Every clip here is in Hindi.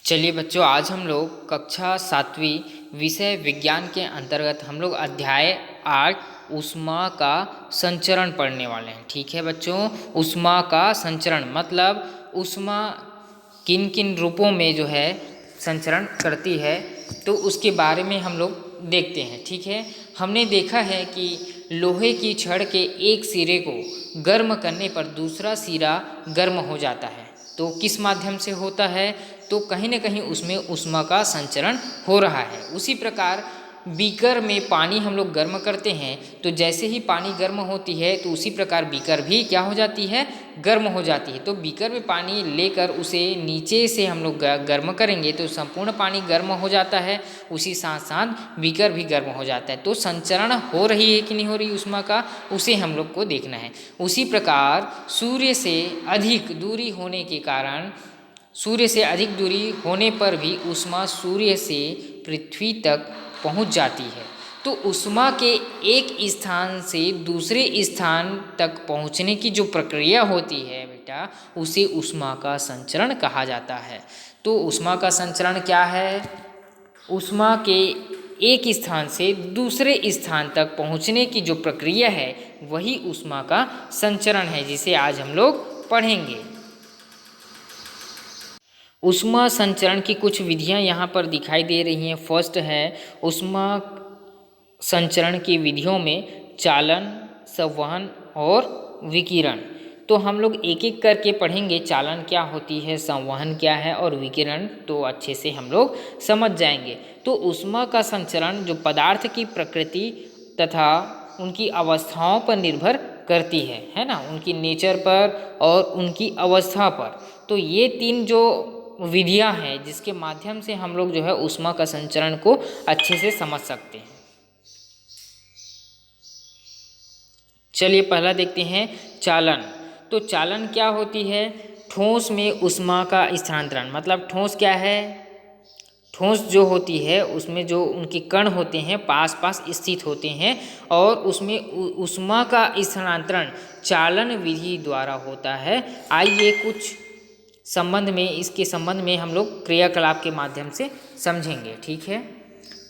चलिए बच्चों, आज हम लोग कक्षा 7वीं विषय विज्ञान के अंतर्गत हम लोग अध्याय 8 ऊष्मा का संचरण पढ़ने वाले हैं। ठीक है बच्चों, ऊष्मा का संचरण मतलब ऊष्मा किन किन रूपों में जो है संचरण करती है, तो उसके बारे में हम लोग देखते हैं। ठीक है, हमने देखा है कि लोहे की छड़ के एक सिरे को गर्म करने पर दूसरा सिरा गर्म हो जाता है। तो किस माध्यम से होता है? तो कहीं ना कहीं उसमें ऊष्मा का संचरण हो रहा है। उसी प्रकार बीकर में पानी हम लोग गर्म करते हैं, तो जैसे ही पानी गर्म होती है तो उसी प्रकार बीकर भी क्या हो जाती है, गर्म हो जाती है। तो बीकर में पानी लेकर उसे नीचे से हम लोग गर्म करेंगे तो संपूर्ण पानी गर्म हो जाता है, उसी साथ साथ बीकर भी गर्म हो जाता है। तो संचरण हो रही है कि नहीं हो रही ऊष्मा का, उसे हम लोग को देखना है। उसी प्रकार सूर्य से अधिक दूरी होने के कारण, सूर्य से अधिक दूरी होने पर भी ऊष्मा सूर्य से पृथ्वी तक पहुंच जाती है। तो ऊष्मा के एक स्थान से दूसरे स्थान तक पहुंचने की जो प्रक्रिया होती है बेटा, उसे ऊष्मा का संचरण कहा जाता है। तो ऊष्मा का संचरण क्या है? ऊष्मा के एक स्थान से दूसरे स्थान तक पहुंचने की जो प्रक्रिया है वही ऊष्मा का संचरण है, जिसे आज हम लोग पढ़ेंगे। ऊष्मा संचरण की कुछ विधियां यहाँ पर दिखाई दे रही हैं। फर्स्ट है ऊष्मा संचरण की विधियों में चालन, संवहन और विकिरण। तो हम लोग एक एक करके पढ़ेंगे। चालन क्या होती है, संवहन क्या है और विकिरण तो अच्छे से हम लोग समझ जाएंगे। तो ऊष्मा का संचरण जो पदार्थ की प्रकृति तथा उनकी अवस्थाओं पर निर्भर करती है ना, उनकी नेचर पर और उनकी अवस्था पर। तो ये तीन जो विधियां हैं जिसके माध्यम से हम लोग जो है ऊष्मा का संचरण को अच्छे से समझ सकते हैं। चलिए पहला देखते हैं चालन। तो चालन क्या होती है? ठोस में ऊष्मा का स्थानांतरण। मतलब ठोस क्या है? ठोस जो होती है उसमें जो उनके कण होते हैं पास पास स्थित होते हैं और उसमें ऊष्मा का स्थानांतरण चालन विधि द्वारा होता है। आइए कुछ संबंध में, इसके संबंध में हम लोग क्रियाकलाप के माध्यम से समझेंगे। ठीक है,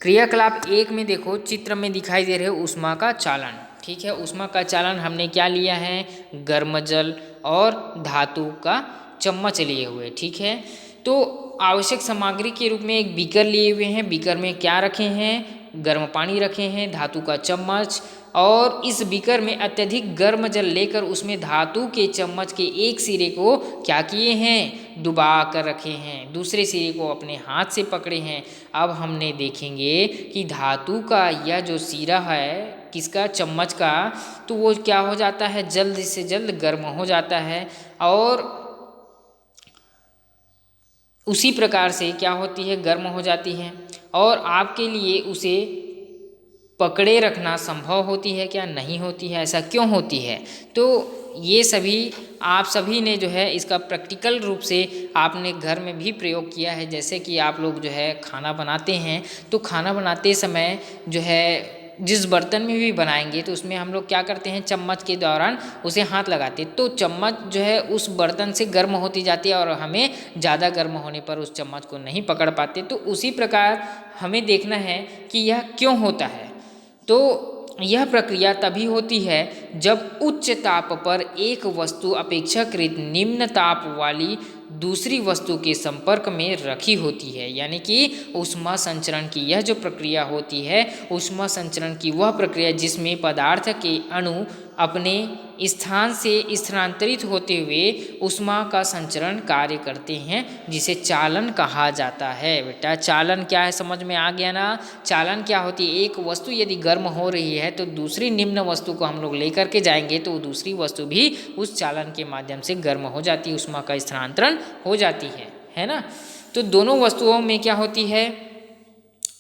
क्रियाकलाप 1 में देखो, चित्र में दिखाई दे रहे ऊष्मा का चालन। ठीक है, ऊष्मा का चालन हमने क्या लिया है? गर्म जल और धातु का चम्मच लिए हुए। ठीक है, तो आवश्यक सामग्री के रूप में एक बीकर लिए हुए हैं। बीकर में क्या रखे हैं? गर्म पानी रखे हैं, धातु का चम्मच, और इस बीकर में अत्यधिक गर्म जल लेकर उसमें धातु के चम्मच के एक सिरे को क्या किए हैं? डुबा कर रखे हैं, दूसरे सिरे को अपने हाथ से पकड़े हैं। अब हमने देखेंगे कि धातु का यह जो सिरा है किसका? चम्मच का, तो वो क्या हो जाता है? जल्द से जल्द गर्म हो जाता है। और उसी प्रकार से क्या होती है? गर्म हो जाती है। और आपके लिए उसे पकड़े रखना संभव होती है क्या? नहीं होती है। ऐसा क्यों होती है? तो ये सभी आप सभी ने जो है इसका प्रैक्टिकल रूप से आपने घर में भी प्रयोग किया है। जैसे कि आप लोग जो है खाना बनाते हैं, तो खाना बनाते समय जो है जिस बर्तन में भी बनाएंगे तो उसमें हम लोग क्या करते हैं? चम्मच के दौरान उसे हाथ लगाते, तो चम्मच जो है उस बर्तन से गर्म होती जाती है और हमें ज़्यादा गर्म होने पर उस चम्मच को नहीं पकड़ पाते। तो उसी प्रकार हमें देखना है कि यह क्यों होता है। तो यह प्रक्रिया तभी होती है जब उच्च ताप पर एक वस्तु अपेक्षाकृत निम्न ताप वाली दूसरी वस्तु के संपर्क में रखी होती है। यानी कि ऊष्मा संचरण की यह जो प्रक्रिया होती है, ऊष्मा संचरण की वह प्रक्रिया जिसमें पदार्थ के अणु अपने स्थान से स्थानांतरित होते हुए ऊष्मा का संचरण कार्य करते हैं, जिसे चालन कहा जाता है। बेटा चालन क्या है, समझ में आ गया ना? चालन क्या होती है? एक वस्तु यदि गर्म हो रही है तो दूसरी निम्न वस्तु को हम लोग लेकर के जाएंगे तो दूसरी वस्तु भी उस चालन के माध्यम से गर्म हो जाती है, ऊष्मा का स्थानांतरण हो जाती है ना? तो दोनों वस्तुओं में क्या होती है?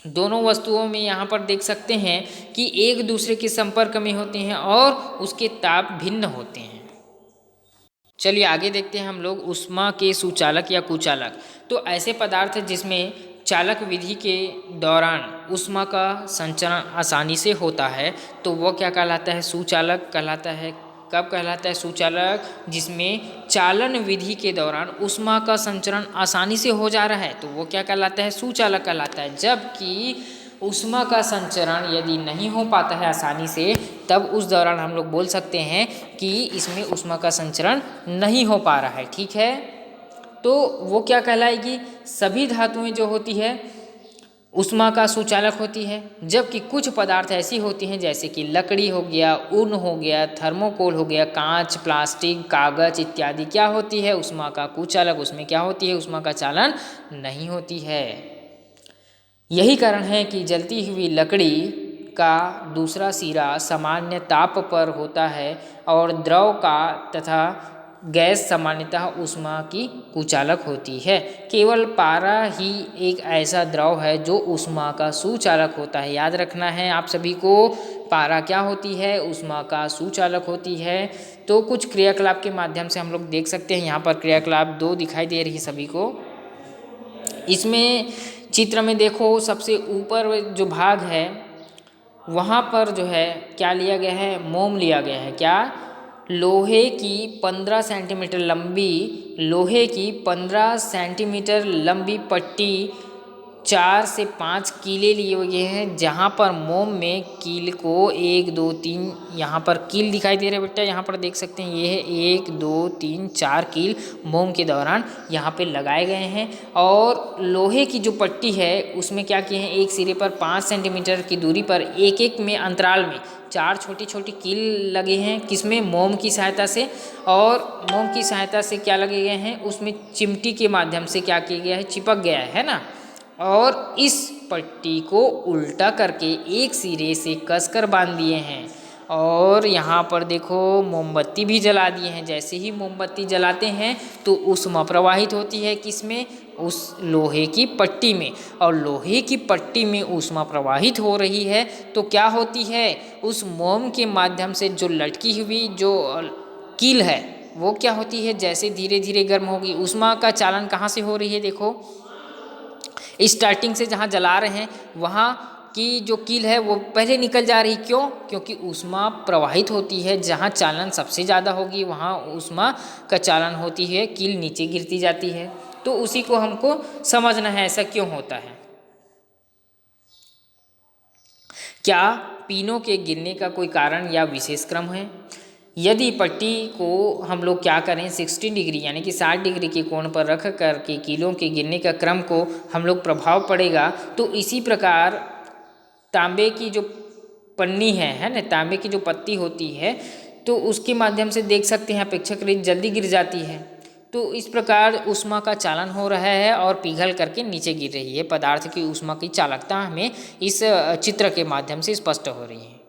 दोनों वस्तुओं में यहाँ पर देख सकते हैं कि एक दूसरे के संपर्क में होते हैं और उसके ताप भिन्न होते हैं। चलिए आगे देखते हैं हम लोग ऊष्मा के सुचालक या कुचालक। तो ऐसे पदार्थ जिसमें चालक विधि के दौरान ऊष्मा का संचरण आसानी से होता है तो वह क्या कहलाता है? सुचालक कहलाता है। कब कहलाता है सुचालक? जिसमें चालन विधि के दौरान ऊष्मा का संचरण आसानी से हो जा रहा है, तो वो क्या कहलाता है? सुचालक कहलाता है। जबकि ऊष्मा का संचरण यदि नहीं हो पाता है आसानी से, तब उस दौरान हम लोग बोल सकते हैं कि इसमें ऊष्मा का संचरण नहीं हो पा रहा है। ठीक है, तो वो क्या कहलाएगी? सभी धातुएं जो होती है ऊष्मा का सुचालक होती है, जबकि कुछ पदार्थ ऐसी होती हैं जैसे कि लकड़ी हो गया, ऊन हो गया, थर्मोकोल हो गया, कांच, प्लास्टिक, कागज इत्यादि क्या होती है? ऊष्मा का कुचालक। उसमें क्या होती है? ऊष्मा का चालन नहीं होती है। यही कारण है कि जलती हुई लकड़ी का दूसरा सिरा सामान्य ताप पर होता है और द्रव का तथा गैस सामान्यतः ऊष्मा की कुचालक होती है। केवल पारा ही एक ऐसा द्रव है जो ऊष्मा का सुचालक होता है। याद रखना है आप सभी को, पारा क्या होती है? ऊष्मा का सुचालक होती है। तो कुछ क्रियाकलाप के माध्यम से हम लोग देख सकते हैं। यहाँ पर क्रियाकलाप 2 दिखाई दे रही है सभी को। इसमें चित्र में देखो, सबसे ऊपर जो भाग है वहाँ पर जो है क्या लिया गया है? मोम लिया गया है। क्या? लोहे की 15 सेंटीमीटर लंबी पट्टी 4 से 5 कीले लिए हुए हैं, जहाँ पर मोम में कील को 1 2 3 यहाँ पर कील दिखाई दे रहे हैं बेटा, यहाँ पर देख सकते हैं। ये है 1 2 3 4 कील मोम के दौरान यहाँ पे लगाए गए हैं। और लोहे की जो पट्टी है उसमें क्या किए हैं? एक सिरे पर 5 सेंटीमीटर की दूरी पर एक एक में अंतराल में 4 छोटी छोटी कील लगे हैं। किसमें? मोम की सहायता से। और मोम की सहायता से क्या लगे गए हैं? उसमें चिमटी के माध्यम से क्या किया गया है? चिपक गया है ना। और इस पट्टी को उल्टा करके एक सिरे से कसकर बांध दिए हैं। और यहाँ पर देखो मोमबत्ती भी जला दिए हैं। जैसे ही मोमबत्ती जलाते हैं तो ऊष्मा प्रवाहित होती है। किसमें? उस लोहे की पट्टी में। और लोहे की पट्टी में ऊष्मा प्रवाहित हो रही है तो क्या होती है? उस मोम के माध्यम से जो लटकी हुई जो कील है वो क्या होती है? जैसे धीरे धीरे गर्म होगी। ऊष्मा का चालन कहाँ से हो रही है? देखो, स्टार्टिंग से जहाँ जला रहे हैं वहाँ की जो कील है वो पहले निकल जा रही। क्यों? क्योंकि ऊष्मा प्रवाहित होती है। जहाँ चालन सबसे ज़्यादा होगी वहाँ ऊष्मा का चालन होती है, कील नीचे गिरती जाती है। तो उसी को हमको समझना है ऐसा क्यों होता है। क्या पीनों के गिरने का कोई कारण या विशेष क्रम है? यदि पट्टी को हम लोग क्या करें 60 डिग्री यानी कि 60 डिग्री के कोण पर रख कर के कीलों के गिरने का क्रम को हम लोग प्रभाव पड़ेगा, तो इसी प्रकार तांबे की जो पन्नी है ना, तांबे की जो पत्ती होती है तो उसके माध्यम से देख सकते हैं अपेक्षाकृत जल्दी गिर जाती है। तो इस प्रकार ऊष्मा का चालन हो रहा है और पिघल करके नीचे गिर रही है। पदार्थ की ऊष्मा की चालकता हमें इस चित्र के माध्यम से स्पष्ट हो रही है।